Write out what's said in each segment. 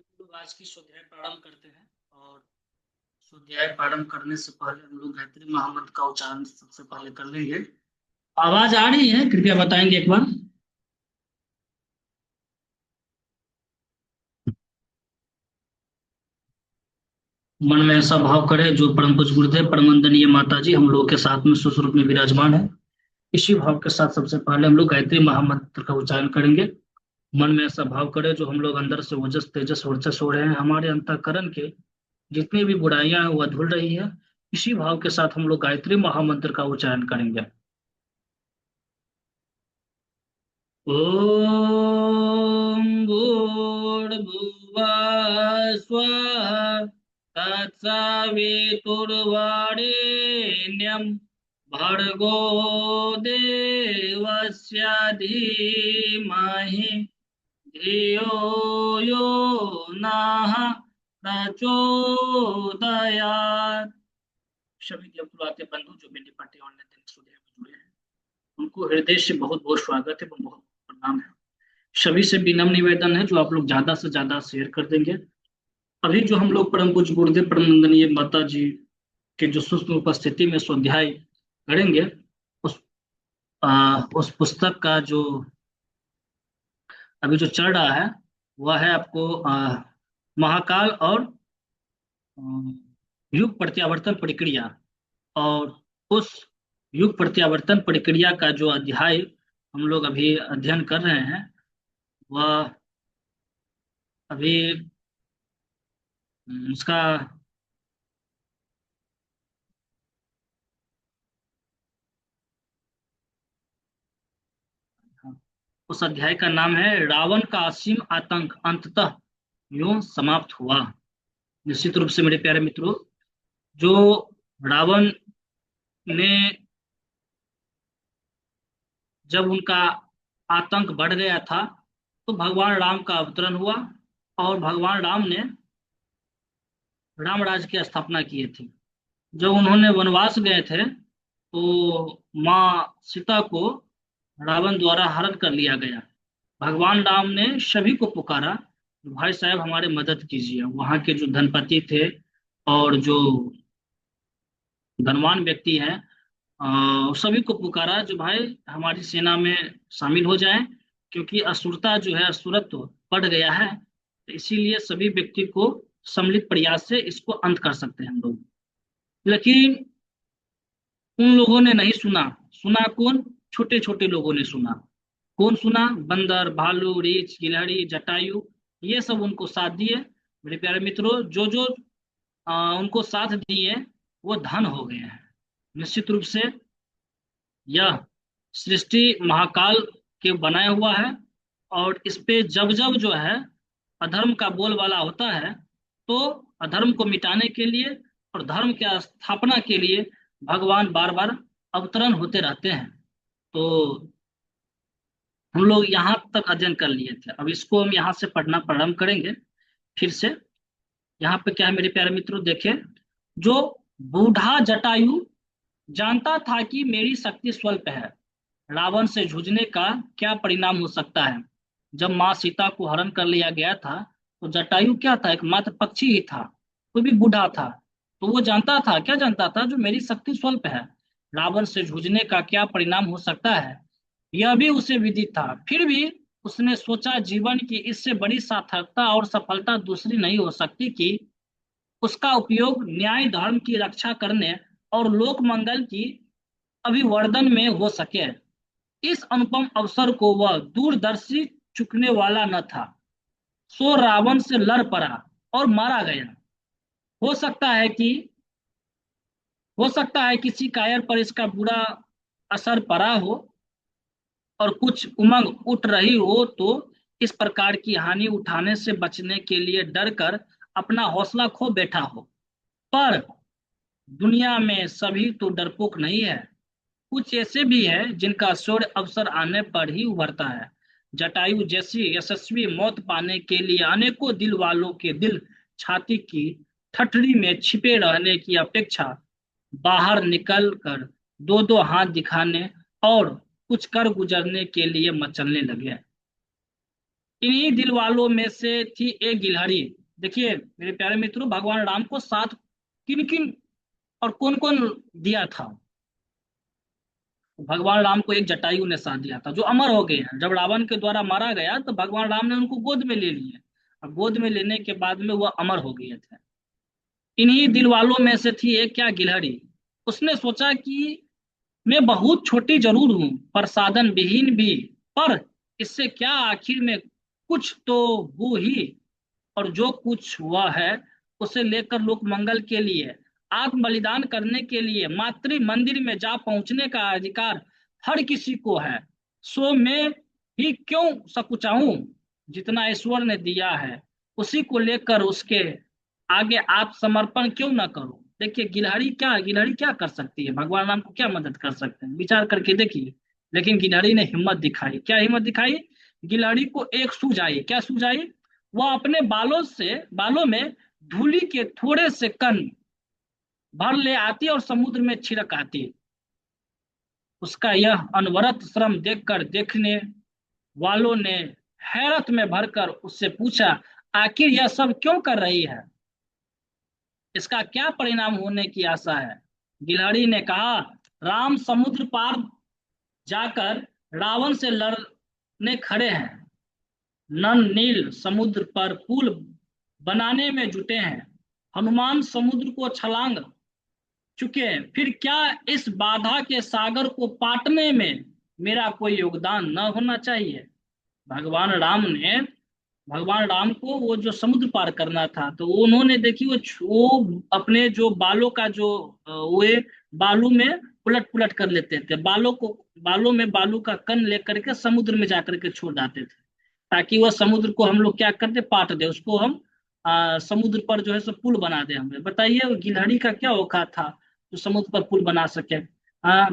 हम लोग आज की स्वाध्याय प्रारंभ करते हैं। और स्वाध्याय प्रारंभ करने से पहले हम लोग गायत्री महामंत्र का उच्चारण सबसे पहले कर लेंगे। आवाज आ रही है? कृपया बताएंगे एक बार। मन में ऐसा भाव करे जो परम पूज्य गुरुदेव परम वंदनीय माता जी हम लोगों के साथ में सुस्वरूप में विराजमान है। इसी भाव के साथ सबसे पहले हम लोग गायत्री महामंत्र का उच्चारण करेंगे। मन में ऐसा भाव करे जो हम लोग अंदर से ओजस तेजस वर्चस हो रहे हैं, हमारे अंतःकरण के जितनी भी बुराइयां हैं वह धुल रही है। इसी भाव के साथ हम लोग गायत्री महामंत्र का उच्चारण करेंगे। ॐ भूर्भुवः स्वः तत्सवितुर्वरेण्यं भर्गो देवस्य धीमहि धियो यो नः प्रचोदयात्। सभी देवतुलाते बंधु जो मेरी पार्टी ऑनलाइन दिन स्टूडियो में जुड़े हैं, उनको हृदय से बहुत बहुत स्वागत है, बहुत बहुत प्रणाम है। सभी से विनम्र निवेदन है जो आप लोग ज्यादा से ज्यादा शेयर कर देंगे। अभी जो हम लोग परम पूज्य गुरुदेव परम वंदनीय माता जी के जो सूक्ष्म उपस्थिति में स्वाध्याय करेंगे, उस उस पुस्तक का जो अभी जो चल रहा है वह है आपको महाकाल और अ, युग प्रत्यावर्तन प्रक्रिया। और उस युग प्रत्यावर्तन प्रक्रिया का जो अध्याय हम लोग अभी अध्ययन कर रहे हैं वह अभी उसका उस अध्याय का नाम है रावण का असीम आतंक अंततः यूं समाप्त हुआ। निश्चित रूप से मेरे प्यारे मित्रों, जो रावण ने जब उनका आतंक बढ़ गया था तो भगवान राम का अवतरण हुआ और भगवान राम ने राम राज्य की स्थापना की थी। जब उन्होंने वनवास गए थे तो माँ सीता को रावण द्वारा हरण कर लिया गया। भगवान राम ने सभी को पुकारा, भाई साहब हमारे मदद कीजिए। वहां के जो धनपति थे और जो धनवान व्यक्ति हैं, सभी को पुकारा जो भाई हमारी सेना में शामिल हो जाएं, क्योंकि असुरता जो है असुरत्व बढ़ गया है। तो इसीलिए सभी व्यक्ति को सम्मिलित प्रयास से इसको अंत कर सकते हैं हम लोग। लेकिन उन लोगों ने नहीं सुना। सुना कौन? छोटे छोटे लोगों ने सुना। कौन सुना? बंदर, भालू, रीछ, गिलहरी, जटायु, ये सब उनको साथ दिए। मेरे प्यारे मित्रों, जो जो उनको साथ दिए वो धन हो गए हैं। निश्चित रूप से यह सृष्टि महाकाल के बनाया हुआ है। और इस पे जब जब जो है अधर्म का बोलबाला होता है तो अधर्म को मिटाने के लिए और धर्म की स्थापना के लिए भगवान बार बार अवतरण होते रहते हैं। तो हम लोग यहाँ तक अध्ययन कर लिए थे, अब इसको हम यहाँ से पढ़ना प्रारंभ करेंगे फिर से। यहाँ पे क्या है मेरे प्यारे मित्रों, देखें। जो बूढ़ा जटायु जानता था कि मेरी शक्ति स्वल्प है, रावण से जूझने का क्या परिणाम हो सकता है। जब माँ सीता को हरण कर लिया गया था तो जटायु क्या था? एक मात्र पक्षी ही था, वो भी बूढ़ा था। तो वो जानता था, क्या जानता था? जो मेरी शक्ति स्वल्प है, रावण से जूझने का क्या परिणाम हो सकता है, यह भी उसे विदित था। फिर भी उसने सोचा जीवन की इससे बड़ी सार्थकता और सफलता दूसरी नहीं हो सकती कि उसका उपयोग न्याय धर्म की रक्षा करने और लोक मंगल की अभिवर्धन में हो सके। इस अनुपम अवसर को वह दूरदर्शी चुकने वाला न था। सो रावण से लड़ पड़ा और मारा गया। हो सकता है कि हो सकता है किसी कायर पर इसका बुरा असर पड़ा हो और कुछ उमंग उठ रही हो तो इस प्रकार की हानि उठाने से बचने के लिए डर कर अपना हौसला खो बैठा हो। पर दुनिया में सभी तो डरपोक नहीं है। कुछ ऐसे भी है जिनका शौर्य अवसर आने पर ही उभरता है। जटायु जैसी यशस्वी मौत पाने के लिए अनेकों दिल वालों के दिल छाती की ठठरी में छिपे रहने की अपेक्षा बाहर निकल कर दो दो हाथ दिखाने और कुछ कर गुजरने के लिए मचलने लगे। इन्हीं दिल वालों में से थी एक गिलहरी। देखिए मेरे प्यारे मित्रों, भगवान राम को साथ किन किन और कौन कौन दिया था। भगवान राम को एक जटायु ने साथ दिया था, जो अमर हो गए हैं। जब रावण के द्वारा मारा गया तो भगवान राम ने उनको गोद में ले लिए, और गोद में लेने के बाद में वह अमर हो गए थे। इन्हीं दिल वालों में से थी एक क्या गिलहरी। उसने सोचा कि मैं बहुत छोटी जरूर हूं, पर साधन विहीन भी, पर इससे क्या, आखिर में कुछ तो हूं ही, और जो कुछ हुआ है उसे लेकर लोक मंगल के लिए, आत्म बलिदान करने के लिए मातृ मंदिर में जा पहुंचने का अधिकार हर किसी को है। सो मैं ही क्यों सकुचाऊं, जितना ईश्वर ने दिया है उसी को लेकर उसके आगे आत्मसमर्पण क्यों ना करूं। देखिए गिलहरी क्या कर सकती है, भगवान राम को क्या मदद कर सकते हैं, विचार करके देखिए। लेकिन गिलहरी ने हिम्मत दिखाई। क्या हिम्मत दिखाई? गिलहरी को एक सूझ आई। क्या सूझ आई? वह अपने बालों में धूली के थोड़े से कण भर ले आती और समुद्र में छिड़क आती। उसका यह अनवरत श्रम देखकर देखने वालों ने हैरत में भरकर उससे पूछा, आखिर यह सब क्यों कर रही है, इसका क्या परिणाम होने की आशा है। गिलहरी ने कहा, राम समुद्र पार जाकर रावण से लड़ने खड़े हैं। नल नील समुद्र पर पुल बनाने में जुटे हैं। हनुमान समुद्र को छलांग चुके हैं। फिर क्या इस बाधा के सागर को पाटने में मेरा कोई योगदान न होना चाहिए। भगवान राम ने भगवान राम को वो जो समुद्र पार करना था, तो उन्होंने देखी वो अपने जो बालों का जो वे बालू में उलट पुलट कर लेते थे, बालों में बालू का कण लेकर के समुद्र में जाकर के छोड़ जाते थे, ताकि वह समुद्र को हम लोग क्या करते, पाट दे उसको हम, समुद्र पर जो है सो पुल बना दे। हमें बताइए वो गिलहरी का क्या औकात था जो समुद्र पर पुल बना सके।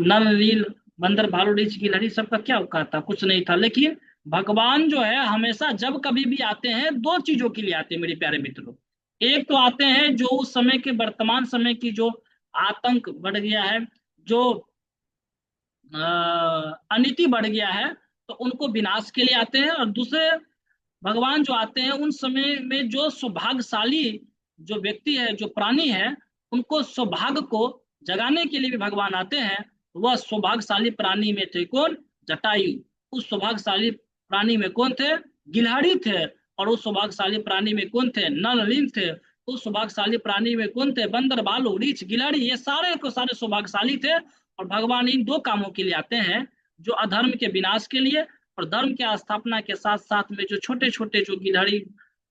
नल नील बंदर भालू रीछ गिलहरी सबका क्या औकात था, कुछ नहीं था। लेकिन भगवान जो है हमेशा जब कभी भी आते हैं दो चीजों के लिए आते हैं मेरे प्यारे मित्रों। एक तो आते हैं जो उस समय के वर्तमान समय की जो आतंक बढ़ गया है, जो अनिति बढ़ गया है, तो उनको विनाश के लिए आते हैं। और दूसरे भगवान जो आते हैं उन समय में जो सौभाग्यशाली जो व्यक्ति है, जो प्राणी है, उनको सौभाग्य को जगाने के लिए भी भगवान आते हैं। वह सौभाग्यशाली प्राणी में थे कौन? जटायु। उस सौभाग्यशाली प्राणी में कौन थे? गिलहरी थे। और उस सौभाग्यशाली प्राणी में कौन थे? नल थे। उस सौभाग्यशाली प्राणी में कौन थे? बंदर भालू रीछ गिलहरी, ये सारे को सारे सौभाग्यशाली थे। और भगवान इन दो कामों के लिए आते हैं, जो अधर्म के विनाश के लिए और धर्म की स्थापना के साथ साथ में जो छोटे छोटे जो गिलहरी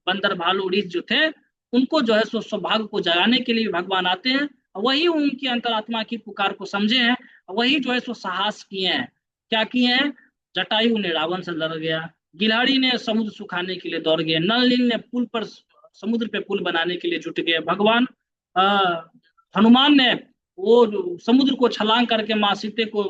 बंदर भालू रीछ जो थे, उनको जो है सो सौभाग्य को जगाने के लिए भगवान आते हैं। वही उनकी अंतरात्मा की पुकार को समझे हैं, वही जो है सो साहस किए हैं। क्या किए हैं? जटायु ने रावण से लड़ गया, गिलहरी ने समुद्र सुखाने के लिए दौड़ गए, नल नील ने पुल पर समुद्र पे पुल बनाने के लिए जुट गए, भगवान आ, हनुमान ने वो समुद्र को छलांग करके माँ सीते को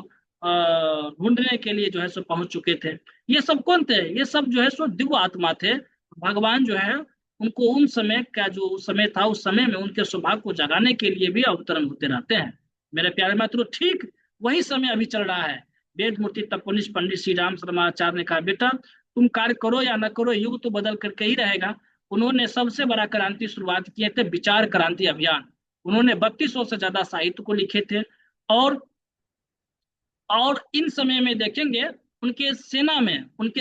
ढूंढने के लिए जो है सो पहुंच चुके थे। ये सब कौन थे? ये सब जो है सो दिव्य आत्मा थे। भगवान जो है उनको उन समय का जो समय था, उस समय में उनके स्वभाव को जगाने के लिए भी अवतरण होते रहते हैं मेरे प्यारे मित्रों। ठीक वही समय अभी चल रहा है। वेद मूर्ति तपोनिष्ठ पंडित श्री राम शर्माचार्य ने कहा, बेटा तुम कार्य करो या न करो, युग तो बदल करके ही रहेगा। उन्होंने सबसे बड़ा क्रांति शुरुआत किए थे, विचार क्रांति अभियान। उन्होंने 3200 से ज्यादा साहित्य को लिखे थे। और इन समय में देखेंगे उनके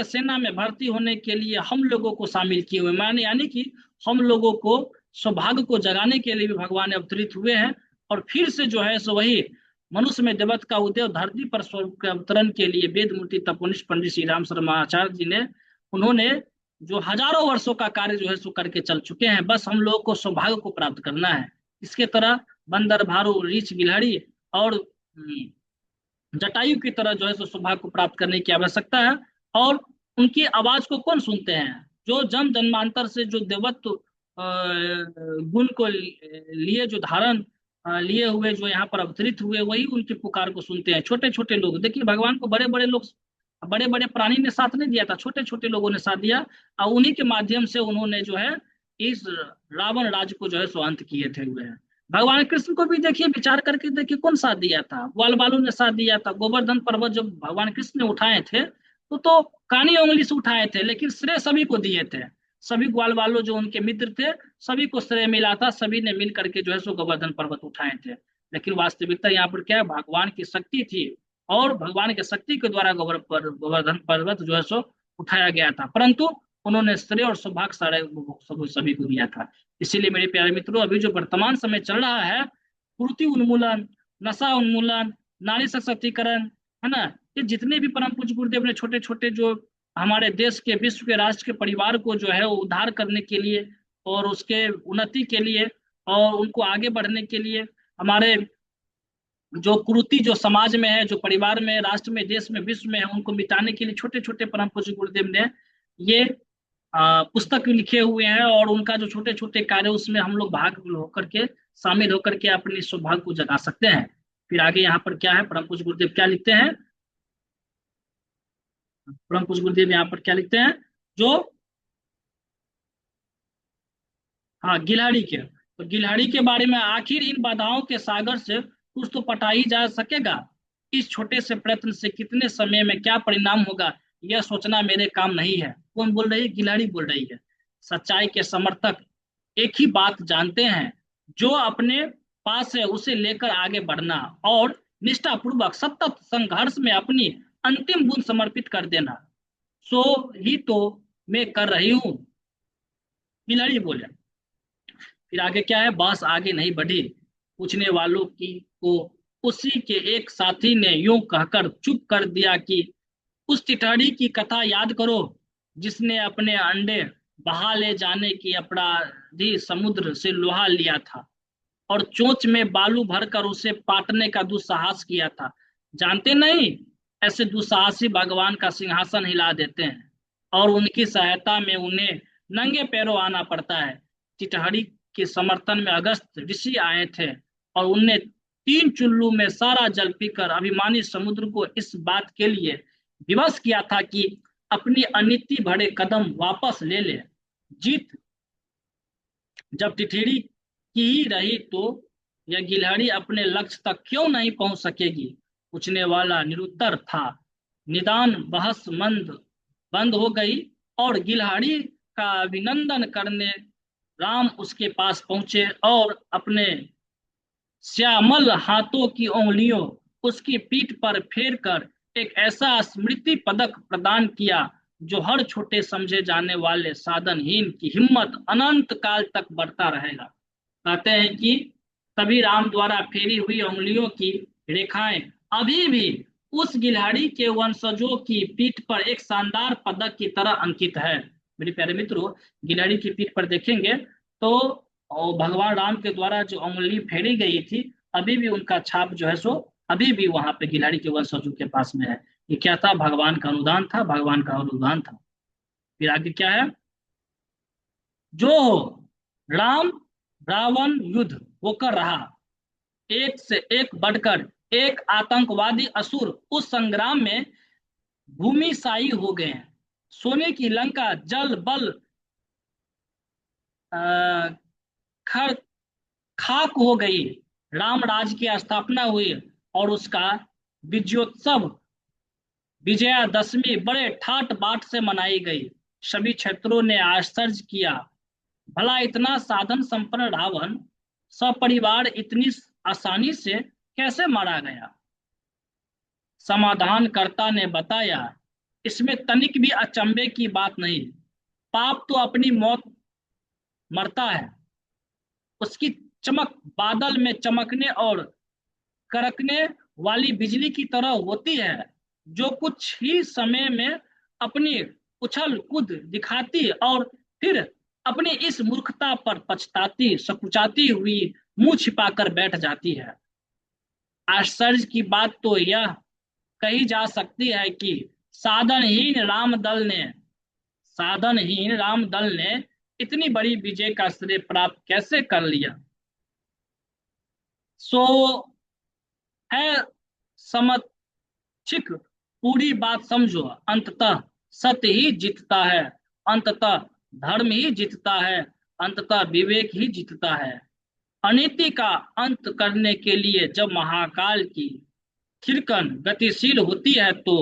सेना में भर्ती होने के लिए हम लोगों को शामिल किए हुए, माने यानी कि हम लोगों को सौभाग्य को जगाने के लिए भी भगवान अवतरित हुए हैं। और फिर से जो है सो वही मनुष्य में देवत का उदय और धरती पर स्वर्ग के अवतरण के लिए वेद मूर्ति तपोनिष्ठ पंडित श्री राम शर्मा आचार्य जी ने, उन्होंने जो हजारों वर्षों का कार्य जो है सो करके चल चुके हैं। बस हम लोगों को सौभाग्य को प्राप्त करना है। इसके तरह बंदर भालू रीछ गिलहरी और जटायु की तरह जो है सो सौभाग्य को प्राप्त करने की आवश्यकता है। और उनकी आवाज को कौन सुनते हैं? जो जन्म जन्मांतर से जो देवत्व गुण को लिए जो धारण लिए हुए जो यहाँ पर अवतरित हुए, वही उनकी पुकार को सुनते हैं। छोटे छोटे लोग, देखिए भगवान को बड़े बड़े लोग, बड़े बड़े प्राणी ने साथ नहीं दिया था, छोटे छोटे लोगों ने साथ दिया। और उन्हीं के माध्यम से उन्होंने जो है इस रावण राज्य को जो है सो अंत किए थे हुए हैं। भगवान कृष्ण को भी देखिए, विचार करके देखिए, कौन साथ दिया था? ग्वाल बालू ने साथ दिया था। गोवर्धन पर्वत जब भगवान कृष्ण ने उठाए थे, तो कानी उंगली से उठाए थे, लेकिन श्रेय सभी को दिए थे। सभी ग्वाल वालों जो उनके मित्र थे, सभी को श्रेय मिला था, सभी ने मिल करके जो है सो गोवर्धन पर्वत उठाए थे। लेकिन वास्तविकता यहाँ पर क्या है, भगवान की शक्ति थी, और भगवान की शक्ति के द्वारा गोवर्धन पर्वत जो है सो उठाया गया था, परंतु उन्होंने श्रेय और सौभाग्य सारे सभी को दिया था। इसीलिए मेरे प्यारे मित्रों, अभी जो वर्तमान समय चल रहा है, कुरीति उन्मूलन, नशा उन्मूलन, नारी सशक्तिकरण, है ना, ये जितने भी परम पूज्य गुरुदेव ने छोटे छोटे जो हमारे देश के, विश्व के, राष्ट्र के, परिवार को जो है वो उद्धार करने के लिए और उसके उन्नति के लिए और उनको आगे बढ़ने के लिए, हमारे जो कुरीति जो समाज में है, जो परिवार में, राष्ट्र में, देश में, विश्व में है, उनको मिटाने के लिए छोटे छोटे परम पूज्य गुरुदेव ने ये पुस्तक लिखे हुए हैं, और उनका जो छोटे छोटे कार्य, उसमें हम लोग भाग होकर के, शामिल होकर के अपने सौभाग्य को जगा सकते हैं। फिर आगे यहाँ पर क्या है, परम पूज्य गुरुदेव क्या लिखते हैं, परम पूज्य गुरुदेव यहाँ पर क्या लिखते हैं, जो हाँ गिलहरी के, तो गिलहरी के बारे में, आखिर इन बाधाओं के सागर से कुछ तो पटा ही जा सकेगा। इस छोटे से प्रयत्न से कितने समय में क्या परिणाम होगा, यह सोचना मेरे काम नहीं है। कौन बोल रही है, गिलहरी बोल रही है। सच्चाई के समर्थक एक ही बात जानते हैं, जो अपने पास है उसे लेकर आगे बढ़ना और निष्ठापूर्वक सतत संघर्ष में अपनी अंतिम बूंद समर्पित कर देना, सो ही तो मैं कर रही हूँ, गिलहरी बोले। फिर आगे क्या है, बस आगे नहीं बढ़ी। पूछने वालों की को उसी के एक साथी ने यूं कहकर चुप कर दिया कि उस टिटहरी की कथा याद करो, जिसने अपने अंडे बहा ले जाने की अपराधी समुद्र से लोहा लिया था और चोंच में बालू भरकर उसे पाटने का दुस्साहस किया था। जानते नहीं, ऐसे दुस्साहसी भगवान का सिंहासन हिला देते हैं और उनकी सहायता में उन्हें नंगे पैरों आना पड़ता है। टिटहरी के समर्थन में अगस्त ऋषि आए थे और उनने 3 चुल्लू में सारा जल पीकर अभिमानी समुद्र को इस बात के लिए विवश किया था कि अपनी अनिति भरे कदम वापस ले ले। जीत जब टिटहरी की ही रही तो यह गिलहरी अपने लक्ष्य तक क्यों नहीं पहुंच सकेगी। पूछने वाला निरुत्तर था। निदान बहस मंद बंद हो गई और गिलहरी का अभिनंदन करने राम उसके पास पहुंचे और अपने श्यामल हाथों की उंगलियों उसकी पीठ पर फेर कर एक ऐसा स्मृति पदक प्रदान किया जो हर छोटे समझे जाने वाले साधनहीन की हिम्मत अनंत काल तक बढ़ता रहेगा। कहते हैं कि तभी राम द्वारा फेरी हुई उंगलियों की रेखाएं अभी भी उस गिलहरी के वंशजों की पीठ पर एक शानदार पदक की तरह अंकित है। मेरे प्यारे मित्रों, गिलहरी की पीठ पर देखेंगे तो और भगवान राम के द्वारा जो उंगली फेरी गई थी, अभी भी उनका छाप जो है सो अभी भी वहां पे गिलहरी के वंशजों के पास में है। ये क्या था, भगवान का अनुदान था, भगवान का अनुदान था। फिर आगे क्या है, जो राम रावण युद्ध होकर रहा, एक से एक बढ़कर एक आतंकवादी असुर उस संग्राम में भूमिशायी हो गए हैं। सोने की लंका जल बल खर खाक हो गई। राम राज्य की स्थापना हुई और उसका विजयोत्सव विजयादशमी बड़े ठाट बाट से मनाई गई। सभी क्षेत्रों ने आश्चर्य किया, भला इतना साधन संपन्न रावण सपरिवार इतनी आसानी से कैसे मारा गया। समाधानकर्ता ने बताया, इसमें तनिक भी अचंभे की बात नहीं। पाप तो अपनी मौत मरता है, उसकी चमक बादल में चमकने और कड़कने वाली बिजली की तरह होती है, जो कुछ ही समय में अपनी उछल कूद दिखाती और फिर अपनी इस मूर्खता पर पछताती सकुचाती हुई मुंह छिपाकर बैठ जाती है। आश्चर्य की बात तो यह कही जा सकती है कि साधनहीन राम दल ने इतनी बड़ी विजय का श्रेय प्राप्त कैसे कर लिया। सो है समझिक पूरी बात समझो, अंततः सत्य ही जीतता है, अंततः धर्म ही जीतता है, अंततः विवेक ही जीतता है। अनीति का अंत करने के लिए जब महाकाल की खिड़कन गतिशील होती है तो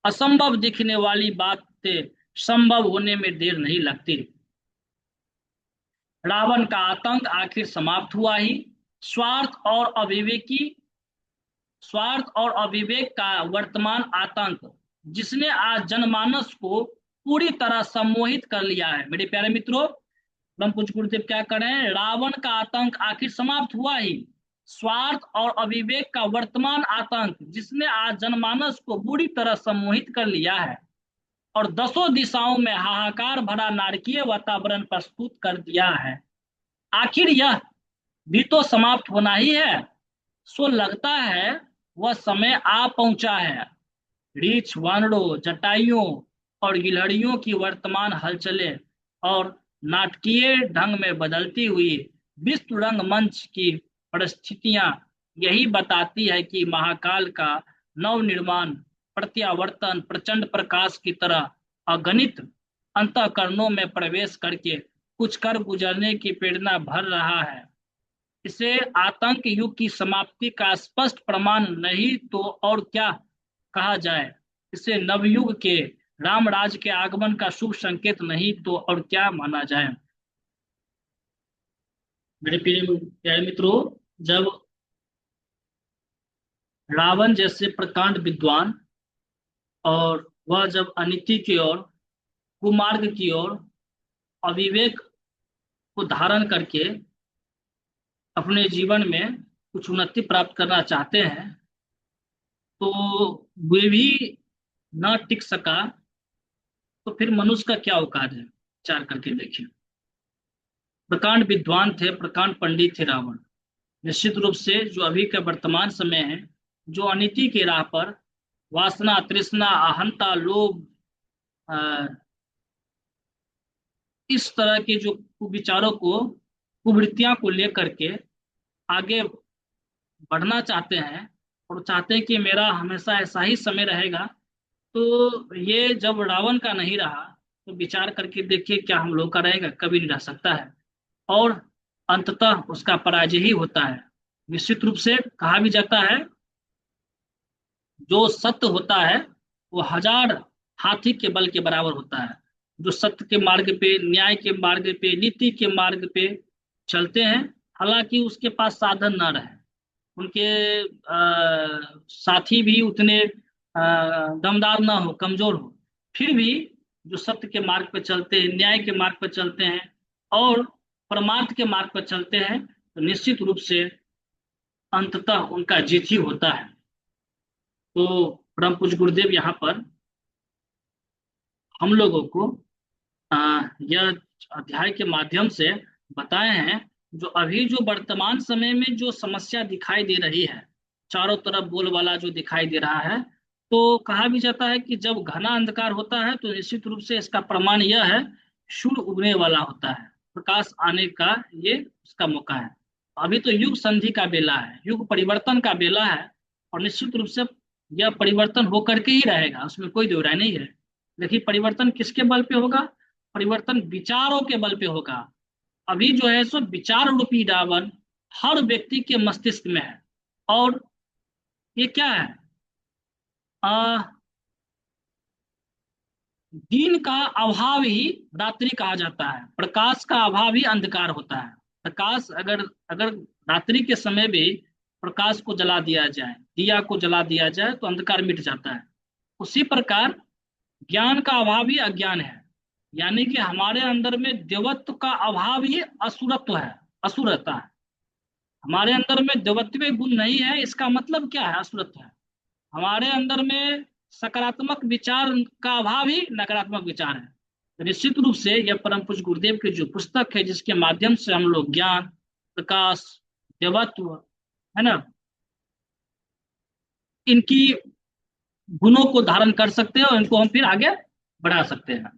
असंभव दिखने वाली बातें संभव होने में देर नहीं लगती। रावण का आतंक आखिर समाप्त हुआ ही। स्वार्थ और अविवेकी स्वार्थ और अविवेक का वर्तमान आतंक, जिसने आज जनमानस को पूरी तरह सम्मोहित कर लिया है। मेरे प्यारे मित्रों, ब्रह्म पूज्य गुरुदेव क्या कर रहे हैं? रावण का आतंक आखिर समाप्त हुआ ही। स्वार्थ और अविवेक का वर्तमान आतंक, जिसने आज जनमानस को बुरी तरह सम्मोहित कर लिया है और दसों दिशाओं में हाहाकार भरा नारकीय वातावरण प्रस्तुत कर दिया है, आखिर यह भी तो समाप्त होना ही है। सो लगता है वह समय आ पहुंचा है। रीछ, वानरों, जटाइयों और गिलहरियों की वर्तमान हलचलें और नाटकीय ढंग में बदलती हुई विश्व रंगमंच की परिस्थितियां यही बताती है कि महाकाल का नवनिर्माण प्रत्यावर्तन प्रचंड प्रकाश की तरह अगणित अंतःकरणों में प्रवेश करके कुछ कर गुजरने की प्रेरणा भर रहा है। इसे आतंक युग की समाप्ति का स्पष्ट प्रमाण नहीं तो और क्या कहा जाए। इसे नवयुग के रामराज के आगमन का शुभ संकेत नहीं तो और क्या माना जाए। मेरे प्यारे मित्रों, जब रावण जैसे प्रकांड विद्वान और वह जब अनीति की ओर, कुमार्ग की ओर, अविवेक को धारण करके अपने जीवन में कुछ उन्नति प्राप्त करना चाहते हैं, तो वे भी न टिक सका, तो फिर मनुष्य का क्या औकात है? विचार करके देखिए। प्रकांड विद्वान थे, प्रकांड पंडित थे रावण। निश्चित रूप से जो अभी का वर्तमान समय है, जो अनीति की राह पर वासना, तृष्णा, अहंता, लोभ, अ, इस तरह के जो कुविचारों को, कुवृत्तियां को लेकर के आगे बढ़ना चाहते हैं और चाहते हैं कि मेरा हमेशा ऐसा ही समय रहेगा, तो ये जब रावण का नहीं रहा, तो विचार करके देखिए क्या हम लोग का रहेगा? कभी नहीं रह सकता है। और अंततः उसका पराजय ही होता है। निश्चित रूप से कहा भी जाता है, जो सत्य होता है वो हजार हाथी के बल के बराबर होता है। जो सत्य के मार्ग पे, न्याय के मार्ग पे, नीति के मार्ग पे चलते हैं, हालांकि उसके पास साधन ना रहे, उनके साथी भी उतने दमदार ना हो, कमजोर हो, फिर भी जो सत्य के मार्ग पर चलते हैं, न्याय के मार्ग पर चलते हैं और परमार्थ के मार्ग पर चलते हैं, तो निश्चित रूप से अंततः उनका जीत ही होता है। तो परम पूज्य गुरुदेव यहाँ पर हम लोगों को यह अध्याय के माध्यम से बताए हैं, जो अभी जो वर्तमान समय में जो समस्या दिखाई दे रही है, चारों तरफ बोलबाला जो दिखाई दे रहा है, तो कहा भी जाता है कि जब घना अंधकार होता है तो निश्चित रूप से इसका प्रमाण यह है, सूर्य उगने वाला होता है, प्रकाश आने का ये उसका मौका है। अभी तो युग संधि का बेला है, युग परिवर्तन का बेला है, और निश्चित रूप से यह परिवर्तन होकर के ही रहेगा, उसमें कोई दो राय नहीं है। लेकिन परिवर्तन किसके बल पे होगा? परिवर्तन विचारों के बल पे होगा। अभी जो है सो विचार रूपी रावण हर व्यक्ति के मस्तिष्क में है, और ये क्या है? आ, दिन का अभाव ही रात्रि कहा जाता है, प्रकाश का अभाव ही अंधकार होता है। प्रकाश अगर अगर रात्रि के समय भी प्रकाश को जला दिया जाए, दिया को जला दिया जाए, तो अंधकार मिट जाता है। उसी प्रकार ज्ञान का अभाव ही अज्ञान है, यानी कि हमारे अंदर में देवत्व का अभाव ही असुरत्व है, असुरता है। हमारे अंदर में देवत्वीय गुण नहीं है, इसका मतलब क्या है? असुरत्व है। हमारे अंदर में सकारात्मक विचार का अभाव ही नकारात्मक विचार है। तो निश्चित रूप से यह परम पूज्य गुरुदेव की जो पुस्तक है, जिसके माध्यम से हम लोग ज्ञान, प्रकाश, देवत्व, है ना, इनकी गुणों को धारण कर सकते हैं और इनको हम फिर आगे बढ़ा सकते हैं।